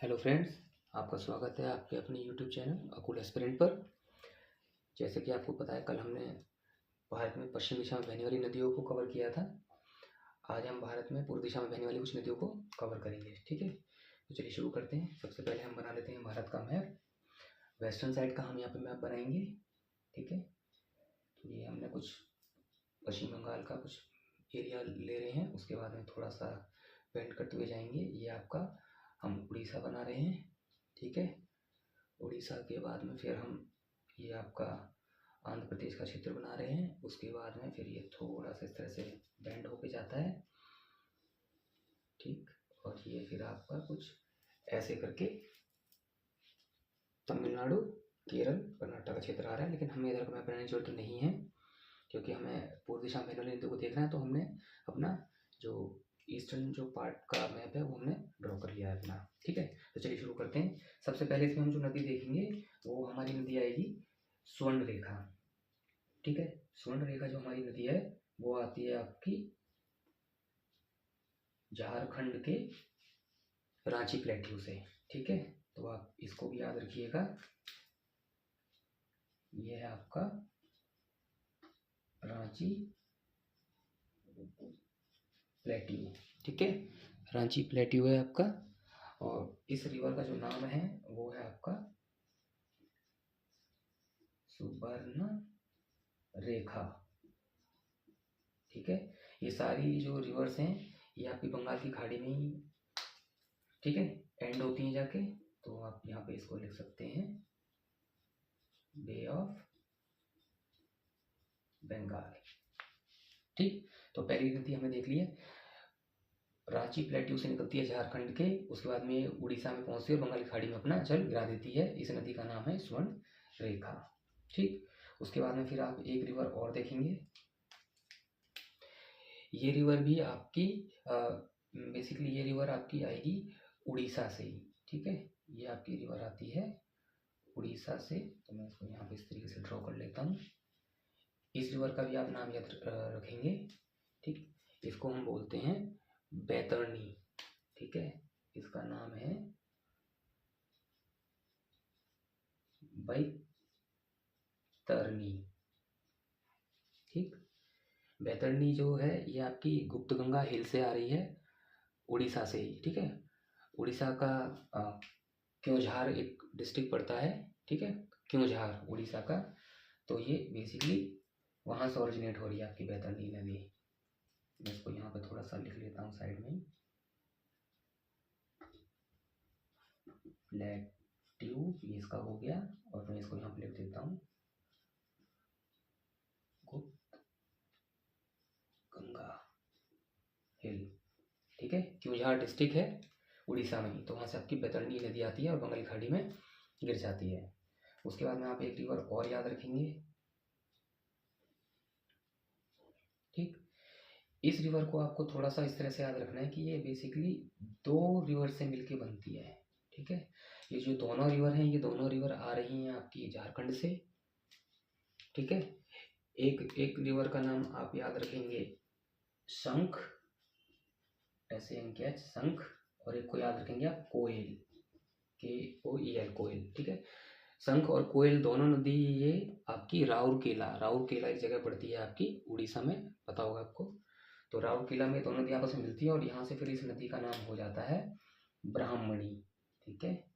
Hello friends, आपका स्वागत है आपके अपने यूट्यूब चैनल अकूल एस्पिरेंट पर। जैसे कि आपको पता है, कल हमने भारत में पश्चिम दिशा में बहने वाली नदियों को कवर किया था। आज हम भारत में पूर्व दिशा में बहने वाली कुछ नदियों को कवर करेंगे। ठीक है, तो चलिए शुरू करते हैं। सबसे पहले हम बना लेते हैं भारत का मैप। वेस्टर्न साइड का हम यहाँ पे मैप बनाएंगे। ठीक है, तो ये हमने कुछ पश्चिम बंगाल का कुछ एरिया ले रहे हैं, उसके बाद में थोड़ा सा पेंट करते हुए जाएंगे। ये आपका हम उड़ीसा बना रहे हैं। ठीक है, उड़ीसा के बाद में फिर हम ये आपका आंध्र प्रदेश का क्षेत्र बना रहे हैं। उसके बाद में फिर ये थोड़ा सा इस तरह से बेंड होके जाता है। ठीक, और ये फिर आपका कुछ ऐसे करके तमिलनाडु, केरल, कर्नाटक का क्षेत्र आ रहा है। लेकिन हमें इधर का मैप बनाने की जरूरत नहीं है, क्योंकि हमें पूर्व दिशा में बहने वाली नदियों को देखना है। तो हमने अपना जो ईस्टर्न जो पार्ट का मैप है वो हमने ड्रॉ कर लिया है अपना। ठीक है, तो चलिए शुरू करते हैं। सबसे पहले इसमें हम जो नदी देखेंगे वो हमारी नदी आएगी स्वर्ण रेखा। ठीक है, स्वर्ण रेखा जो हमारी नदी है वो आती है आपकी झारखंड के रांची प्लेट्यू से। ठीक है, तो आप इसको भी याद रखिएगा। ये है आपका रांची प्लेट्यू। ठीक है, रांची प्लेट्यू है आपका। और इस रिवर का जो नाम है वो है आपका सुवर्ण रेखा। ठीक है, ये सारी जो रिवर्स हैं ये आपकी बंगाल की खाड़ी में ही, ठीक है, एंड होती हैं जाके। तो आप यहाँ पे इसको लिख सकते हैं बे ऑफ बंगाल। ठीक, तो पहली नदी हमने देख ली है, रांची प्लेट्यू से निकलती है झारखंड के, उसके बाद में उड़ीसा में पहुंचती है और बंगाल की खाड़ी में अपना जल गिरा देती है। इस नदी का नाम है स्वर्ण रेखा। ठीक, उसके बाद में फिर आप एक रिवर और देखेंगे। ये रिवर भी आपकी बेसिकली ये रिवर आपकी आएगी उड़ीसा से ही। ठीक है, ये आपकी रिवर आती है उड़ीसा से। तो मैं इसको यहाँ पे इस तरीके से ड्रॉ कर लेता हूँ। इस रिवर का भी आप नाम याद रखेंगे। ठीक, इसको हम बोलते हैं बैतरणी। ठीक है, इसका नाम है बैतरणी। ठीक, बैतरणी जो है ये आपकी गुप्तगंगा हिल से आ रही है, उड़ीसा से ही। ठीक है, उड़ीसा का क्योंझार एक डिस्ट्रिक्ट पड़ता है। ठीक है, क्योंझार उड़ीसा का। तो ये बेसिकली वहाँ से ओरिजिनेट हो रही है आपकी बैतरणी नदी। मैं इसको यहाँ पे थोड़ा सा लिख लेता हूँ साइड में। प्लेट्यू ये इसका हो गया, और मैं इसको यहाँ पे लिख देता हूँ गंगा हिल। ठीक है, क्योंझार डिस्ट्रिक्ट है उड़ीसा में ही, तो वहाँ से आपकी बैतरणी नदी आती है और बंगाल खाड़ी में गिर जाती है। उसके बाद में आप एक रिवर और याद रखेंगे। ठीक, इस रिवर को आपको थोड़ा सा इस तरह से याद रखना है कि ये बेसिकली दो रिवर से मिलके बनती है। ठीक है, ये जो दोनों रिवर हैं ये दोनों रिवर आ रही हैं आपकी झारखंड से। ठीक है, एक एक रिवर का नाम आप याद रखेंगे शंख, SANKH शंख, और एक को याद रखेंगे आप कोयल, KOEL कोयल। ठीक है, शंख और कोयल दोनों नदी ये आपकी राउरकेला, राउरकेला एक जगह पड़ती है आपकी उड़ीसा में, पता होगा आपको। तो राउरकेला में दोनों नदी आपस में मिलती है और यहाँ से फिर इस नदी का नाम हो जाता है ब्राह्मणी। ठीक है,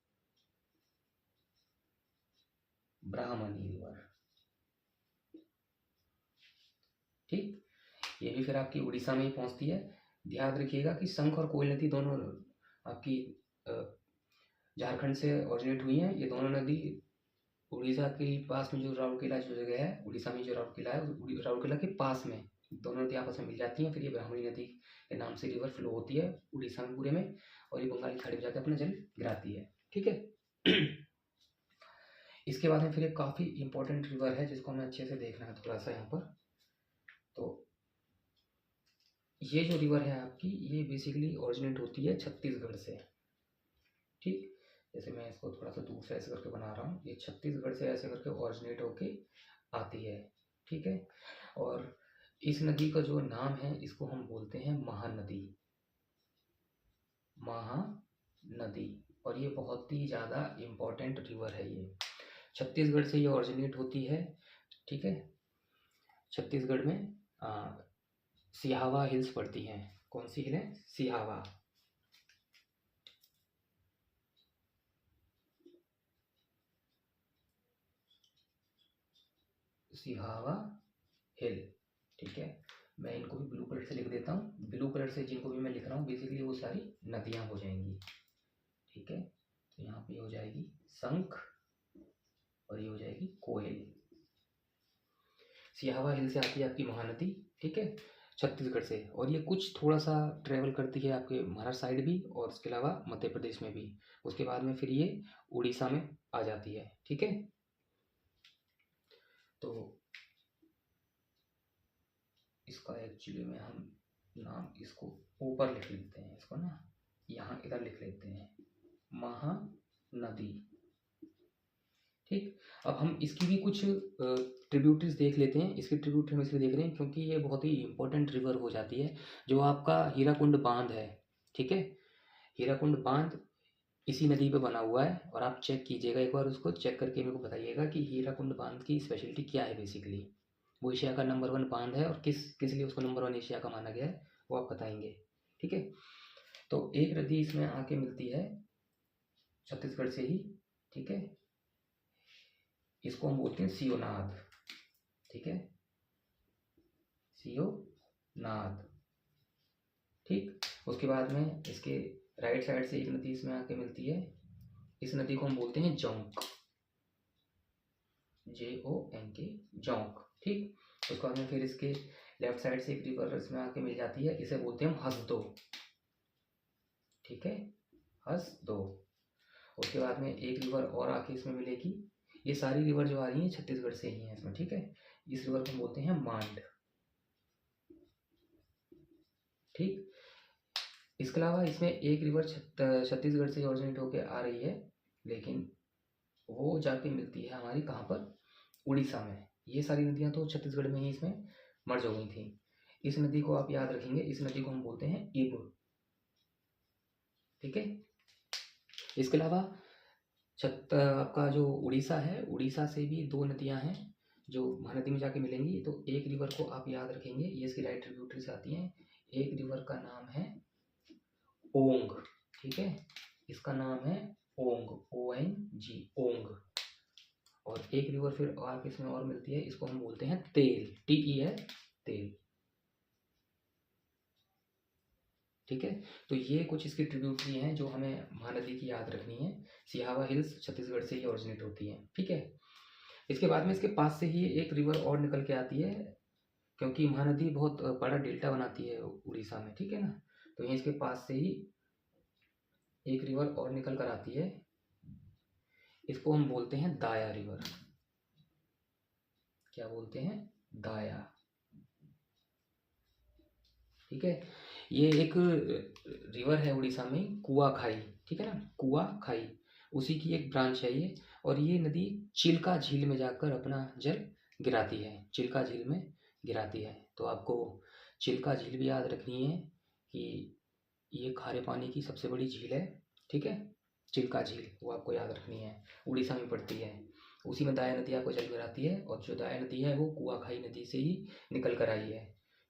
ब्राह्मणी रिवर। ठीक, ये भी फिर आपकी उड़ीसा में ही पहुंचती है। ध्यान रखिएगा कि शंख और कोयल नदी दोनों आपकी झारखंड से ओरिजिनेट हुई हैं। ये दोनों नदी उड़ीसा के पास में जो राउरकेला जो जगह है, उड़ीसा में जो राउरकेला है, राउरकेला के पास में दोनों नदी आपस में मिल जाती हैं। फिर ये ब्राह्मणी नदी के नाम से रिवर फ्लो होती है उड़ीसा में पूरे में, और ये बंगाल की खाड़ी में जाकर अपना जल गिराती है। ठीक है, इसके बाद में फिर एक काफ़ी इंपॉर्टेंट रिवर है जिसको हमें अच्छे से देखना है थोड़ा सा यहाँ पर। तो ये जो रिवर है आपकी ये बेसिकली ओरिजिनेट होती है छत्तीसगढ़ से। ठीक, जैसे मैं इसको थोड़ा सा दूर से ऐसे करके बना रहा हूँ, ये छत्तीसगढ़ से ऐसे करके ओरिजिनेट होके आती है। ठीक है, और इस नदी का जो नाम है इसको हम बोलते हैं महानदी, महानदी। और और ये बहुत ही ज़्यादा इम्पोर्टेंट रिवर है। ये छत्तीसगढ़ से ये ऑरिजिनेट होती है, ठीक है। छत्तीसगढ़ में सिहावा हिल्स पड़ती हैं। कौन सी हिल है? सिहावा। सिहावा हिल, ठीक है। मैं इनको भी ब्लू कलर से लिख देता हूँ। ब्लू कलर से जिनको भी मैं लिख रहा हूँ बेसिकली वो सारी नदियाँ हो जाएंगी, ठीक है। तो यहाँ पे हो जाएगी शंख और ये हो जाएगी कोयल। सिहावा हिल से आती है आपकी महानदी, ठीक है, छत्तीसगढ़ से। और ये कुछ थोड़ा सा ट्रेवल करती है आपके महाराष्ट्र साइड भी और उसके अलावा मध्य प्रदेश में भी। उसके बाद में फिर ये उड़ीसा में आ जाती है, ठीक है। तो इसका एक्चुअली में हम नाम इसको ऊपर लिख लेते हैं, इसको ना यहाँ इधर लिख लेते हैं, महानदी, ठीक। अब हम इसकी भी कुछ ट्रिब्यूटरीज देख लेते हैं। इसकी ट्रिब्यूटरी हम इसलिए देख रहे हैं क्योंकि ये बहुत ही इंपॉर्टेंट रिवर हो जाती है। जो आपका हीराकुंड बांध है, ठीक है, हीराकुंड बांध इसी नदी पे बना हुआ है। और आप चेक कीजिएगा एक बार, उसको चेक करके मेरे को बताइएगा कि हीराकुंड बांध की स्पेशलिटी क्या है। बेसिकली वो एशिया का नंबर 1 बांध है और किस लिए उसको नंबर 1 एशिया का माना गया है वो आप बताएंगे, ठीक है। तो एक नदी इसमें आके मिलती है छत्तीसगढ़ से ही, ठीक है। इसको हम बोलते हैं सियोनाद, ठीक है, सियोनाद, ठीक। उसके बाद में इसके राइट साइड से एक नदी इसमें आके मिलती है। इस नदी को हम बोलते हैं जोंक, JONK, जोंक, ठीक। उसके बाद में फिर इसके लेफ्ट साइड से एक रिवर इसमें आके मिल जाती है, इसे बोलते हैं हम हसदो, ठीक है, हसदो। उसके बाद में एक रिवर और आके इसमें मिलेगी। ये सारी रिवर जो आ रही हैं छत्तीसगढ़ से ही हैं इसमें, ठीक है। इस रिवर को हम बोलते हैं मांड, ठीक। इसके अलावा इसमें एक रिवर छत्तीसगढ़ से ऑरिजिनेट होकर आ रही है, लेकिन वो जाके मिलती है हमारी कहाँ पर? उड़ीसा में। ये सारी नदियाँ तो छत्तीसगढ़ में ही इसमें मर्ज हो गई थी। इस नदी को आप याद रखेंगे, इस नदी को हम बोलते हैं इब, ठीक है। इसके अलावा आपका जो उड़ीसा है, उड़ीसा से भी 2 नदियाँ हैं जो महानदी में जाके मिलेंगी। तो एक रिवर को आप याद रखेंगे, ये इसकी राइट ट्रिब्यूटरी से आती हैं। एक रिवर का नाम है ओंग, ठीक है, इसका नाम है ओंग, ONG, ओंग। और एक रिवर फिर आके इसमें और मिलती है, इसको हम बोलते हैं तेल, TEL, तेल, ठीक है। तो ये कुछ इसकी ट्रिब्यूटरी हैं जो हमें महानदी की याद रखनी है। सिहावा हिल्स छत्तीसगढ़ से ही ऑरिजिनेट होती है, ठीक है। इसके बाद में इसके पास से ही एक रिवर और निकल के आती है, क्योंकि महानदी बहुत बड़ा डेल्टा बनाती है उड़ीसा में, ठीक है ना। तो यहीं इसके पास से ही एक रिवर और निकल कर आती है, इसको हम बोलते हैं दाया रिवर। क्या बोलते हैं? दाया, ठीक है। ये एक रिवर है उड़ीसा में, कुआखाई, ठीक है ना, कुआखाई, उसी की एक ब्रांच है ये। और ये नदी चिल्का झील में जाकर अपना जल गिराती है, चिल्का झील में गिराती है। तो आपको चिल्का झील भी याद रखनी है कि ये खारे पानी की सबसे बड़ी झील है, ठीक है, चिल्का झील, वो आपको याद रखनी है, उड़ीसा में पड़ती है। उसी में दाया नदी आपको जल गिराती है, और जो दाया नदी है वो कुआखाई नदी से ही निकल कर आई है,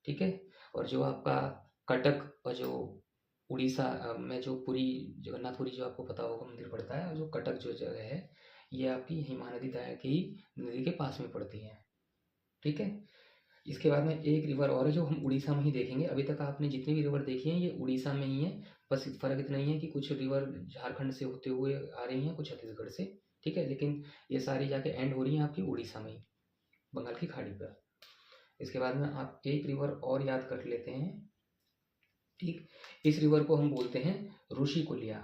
ठीक है। और जो आपका कटक और जो उड़ीसा में जो पुरी, जगन्नाथपुरी जो आपको पता होगा मंदिर पड़ता है, और जो कटक जो जगह है ये आपकी महानदी दाया की नदी के पास में पड़ती है, ठीक है। इसके बाद में एक रिवर और है जो हम उड़ीसा में ही देखेंगे। अभी तक आपने जितनी भी रिवर देखी हैं ये उड़ीसा में ही है, बस फ़र्क इतना ही है कि कुछ रिवर झारखंड से होते हुए आ रही हैं, कुछ छत्तीसगढ़ से, ठीक है। लेकिन ये सारी जाके एंड हो रही हैं आपकी उड़ीसा में ही, बंगाल की खाड़ी पर। इसके बाद में आप एक रिवर और याद कर लेते हैं, ठीक। इस रिवर को हम बोलते हैं ऋषिकुल्या,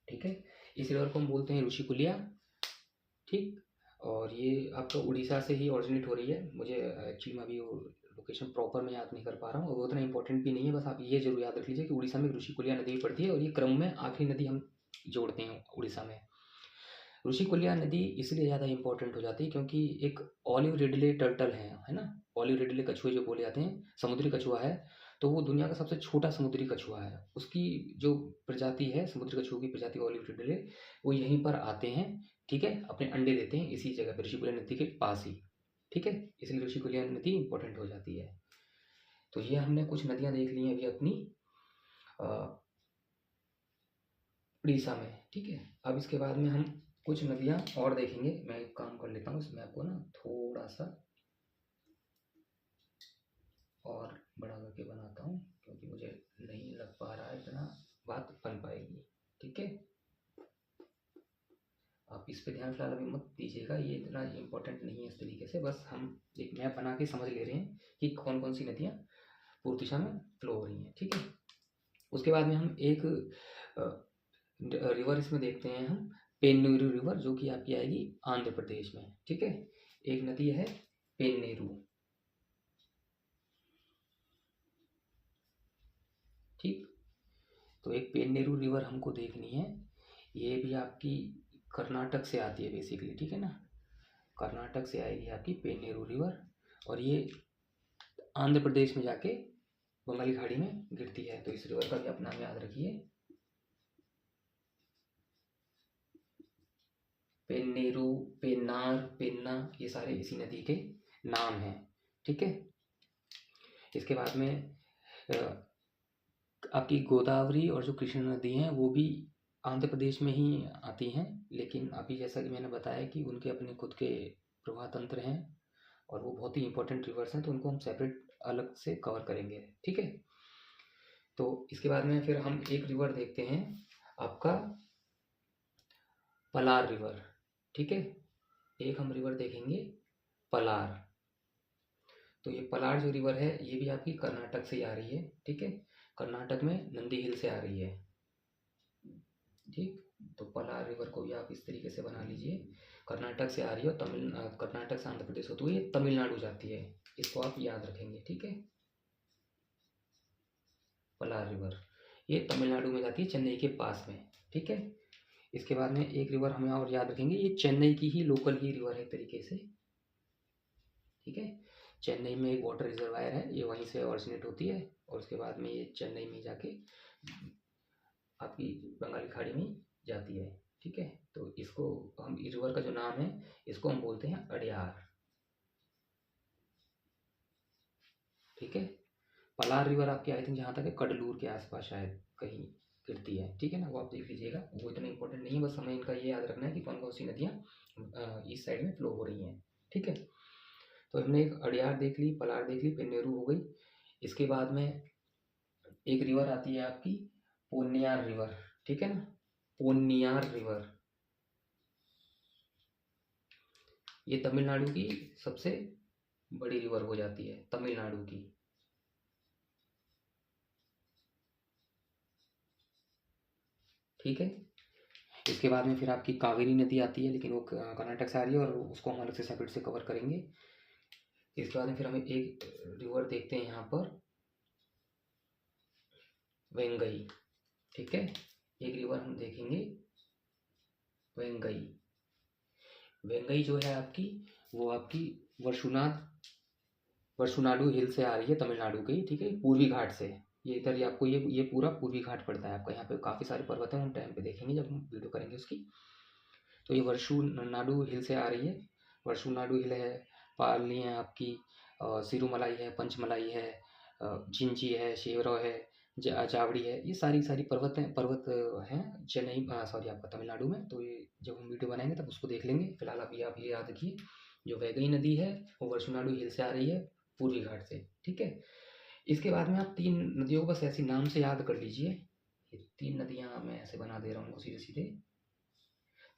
ठीक है। इस रिवर को हम बोलते हैं ऋषिकुल्या, ठीक। और ये आपका उड़ीसा से ही ऑरिजिनेट हो रही है। मुझे एक्चुअली में अभी वो लोकेशन प्रॉपर मैं याद नहीं कर पा रहा हूँ, और वो उतना इंपॉर्टेंट भी नहीं है। बस आप ये जरूर याद रख लीजिए कि उड़ीसा में ऋषिकुल्या नदी पड़ती है, और ये क्रम में आखिरी नदी हम जोड़ते हैं उड़ीसा में। ऋषिकुल्या नदी इसलिए ज़्यादा इंपॉर्टेंट हो जाती है क्योंकि एक ऑलिव रिडले टर्टल है ना, ऑलिव रिडले कछुए जो बोले जाते हैं, समुद्री कछुआ है, तो वो दुनिया का सबसे छोटा समुद्री कछुआ है। उसकी जो प्रजाति है, समुद्री कछुओं की प्रजाति ऑलिव रिडले, वो यहीं पर आते हैं, ठीक है, अपने अंडे देते हैं इसी जगह पर, ऋषिकुल्या नदी के पास ही, ठीक है, इसलिए ऋषिकुल्या नदी इंपॉर्टेंट हो जाती है। तो ये हमने कुछ नदियाँ देख ली हैं अभी अपनी उड़ीसा में, ठीक है। अब इसके बाद में हम कुछ नदियाँ और देखेंगे। मैं एक काम कर लेता हूँ, इसमें आपको ना थोड़ा सा और बड़ा करके बनाता हूँ, क्योंकि मुझे नहीं लग पा रहा है इतना बात बन पाएगी, ठीक है। आप इस पे ध्यान फिलहाल अभी मत दीजिएगा, ये इतना इम्पोर्टेंट नहीं है इस तरीके से, बस हम एक मैप बना के समझ ले रहे हैं कि कौन कौन सी नदियाँ पूर्व दिशा में फ्लो हो रही हैं, ठीक है। उसके बाद में हम एक रिवर इसमें देखते हैं हम, पेन्नेरू रिवर, जो कि आपकी आएगी आंध्र प्रदेश में, ठीक है। एक नदी है पेन्नेरू, ठीक। तो एक पेन्नेरू रिवर हमको देखनी है, ये भी आपकी कर्नाटक से आती है बेसिकली, ठीक है ना, कर्नाटक से आएगी आपकी पेन्नेरू रिवर, और ये आंध्र प्रदेश में जाके बंगाली खाड़ी में गिरती है। तो इस रिवर का भी आप नाम याद रखिए, पेन्नेरू, पेन्नार, पेन्ना, ये सारे इसी नदी के नाम हैं, ठीक है। इसके बाद में आपकी गोदावरी और जो कृष्णा नदी हैं वो भी आंध्र प्रदेश में ही आती हैं, लेकिन अभी जैसा कि मैंने बताया कि उनके अपने खुद के प्रवाह तंत्र हैं और वो बहुत ही इंपॉर्टेंट रिवर्स हैं, तो उनको हम सेपरेट अलग से कवर करेंगे, ठीक है। तो इसके बाद में फिर हम एक रिवर देखते हैं आपका पलार रिवर, ठीक है। एक हम रिवर देखेंगे पलार। तो ये पलार जो रिवर है ये भी आपकी कर्नाटक से ही आ रही है, ठीक है, कर्नाटक में नंदी हिल से आ रही है, ठीक। तो पलार रिवर को भी आप इस तरीके से बना लीजिए, कर्नाटक से आ रही है और कर्नाटक से आंध्र प्रदेश होती हुई ये तमिलनाडु जाती है, इसको आप याद रखेंगे, ठीक है। पलार रिवर ये तमिलनाडु में जाती है, चेन्नई के पास में, ठीक है। इसके बाद में एक रिवर हमें और याद रखेंगे, ये चेन्नई की ही लोकल ही रिवर है एक तरीके से, ठीक है। चेन्नई में एक वाटर रिजर्वायर है, ये वहीं से ऑरिजिनेट होती है, और उसके बाद में ये चेन्नई में जाके आपकी बंगाली खाड़ी में जाती है, ठीक है। तो इसको हम, इस रिवर का जो नाम है इसको हम बोलते हैं अड़यार, ठीक है। पलार रिवर आपकी आई थिंक जहाँ तक है कडलूर के आसपास शायद कहीं गिरती है, ठीक है ना, वो आप देख लीजिएगा, वो इतना इंपॉर्टेंट नहीं है, बस हमें इनका ये याद रखना है कि कौन कौन सी नदियाँ इस साइड में फ्लो हो रही हैं, ठीक है। तो हमने एक अड़यार देख ली, पलार देख ली, पेन्नेरू हो गई। इसके बाद में एक रिवर आती है आपकी पोन्नियार रिवर, ठीक है ना, पोन्नियार रिवर, ये तमिलनाडु की सबसे बड़ी रिवर हो जाती है, तमिलनाडु की, ठीक है। इसके बाद में फिर आपकी कावेरी नदी आती है, लेकिन वो कर्नाटक से आ रही है और उसको हम अलग से सेपरेट से कवर करेंगे। इसके बाद में फिर हमें एक रिवर देखते हैं यहाँ पर वेंगई, ठीक है। एक रिवर हम देखेंगे वेंगई। वेंगई जो है आपकी, वो आपकी वर्षुनाडु हिल से आ रही है, तमिलनाडु की, ठीक है, पूर्वी घाट से। ये इधर ही आपको ये पूरा पूर्वी घाट पड़ता है आपका, यहाँ पे काफ़ी सारे पर्वत हैं, हम टाइम पे देखेंगे जब हम वीडियो करेंगे उसकी। तो ये वर्षुनाडु हिल से आ रही है, वर्षुनाडु हिल है, पालनी है आपकी, सिरुमलाई है, पंचमलाई है, जिंजी है, शेवरो है, जावड़ी है, ये सारी सारी पर्वत हैं चेन्नई, सॉरी आपका तमिलनाडु में। तो ये जब हम वीडियो बनाएंगे तब उसको देख लेंगे, फिलहाल अभी आप ये याद रखिए, जो वैगई नदी है वो वर्षुनाडु हिल से आ रही है पूर्वी घाट से, ठीक है। इसके बाद में आप 3 नदियों को बस ऐसे नाम से याद कर लीजिए, ये 3 नदियाँ मैं ऐसे बना दे रहा हूँ सीधे सीधे,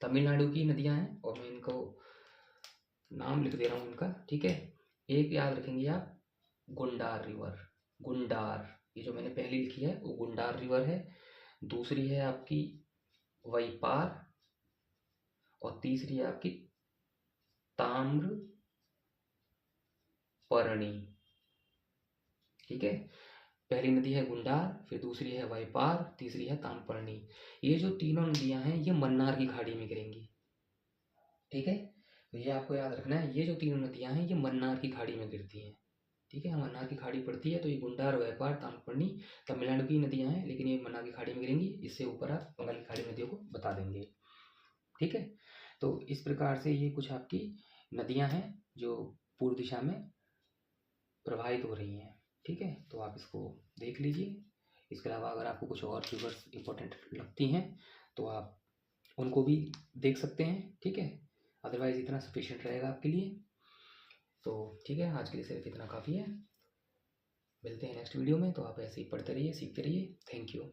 तमिलनाडु की नदियाँ हैं और मैं इनको नाम लिख दे रहा हूँ इनका, ठीक है। एक याद रखेंगे आप, गुंडार रिवर, गुंडार, ये जो मैंने पहली लिखी है वो गुंडार रिवर है। दूसरी है आपकी वैपार, और तीसरी है आपकी ताम्र परणी, ठीक है। पहली नदी है गुंडार, फिर दूसरी है वैपार, तीसरी है ताम्रपर्णी। ये जो तीनों नदियां हैं ये मन्नार की खाड़ी में गिरेंगी, ठीक है। तो ये आपको याद रखना है, ये जो तीनों नदियां हैं ये मन्नार की खाड़ी में गिरती हैं, ठीक है। मन्नार की खाड़ी पड़ती है, तो ये गुंडार, व्यापार, ताम्रपर्णी तमिलनाडु की नदियाँ हैं, लेकिन ये मन्नार की खाड़ी में गिरेंगी। इससे ऊपर आप बंगाल की खाड़ी नदियों को बता देंगे, ठीक है। तो इस प्रकार से ये कुछ आपकी नदियाँ हैं जो पूर्व दिशा में प्रवाहित हो रही हैं, ठीक है। तो आप इसको देख लीजिए। इसके अलावा अगर आपको कुछ और फिगर्स इंपॉर्टेंट लगती हैं तो आप उनको भी देख सकते हैं, ठीक है। अदरवाइज इतना सफिशिएंट रहेगा आपके लिए। तो ठीक है, आज के लिए सिर्फ इतना काफ़ी है। मिलते हैं नेक्स्ट वीडियो में। तो आप ऐसे ही पढ़ते रहिए, सीखते रहिए। Thank you.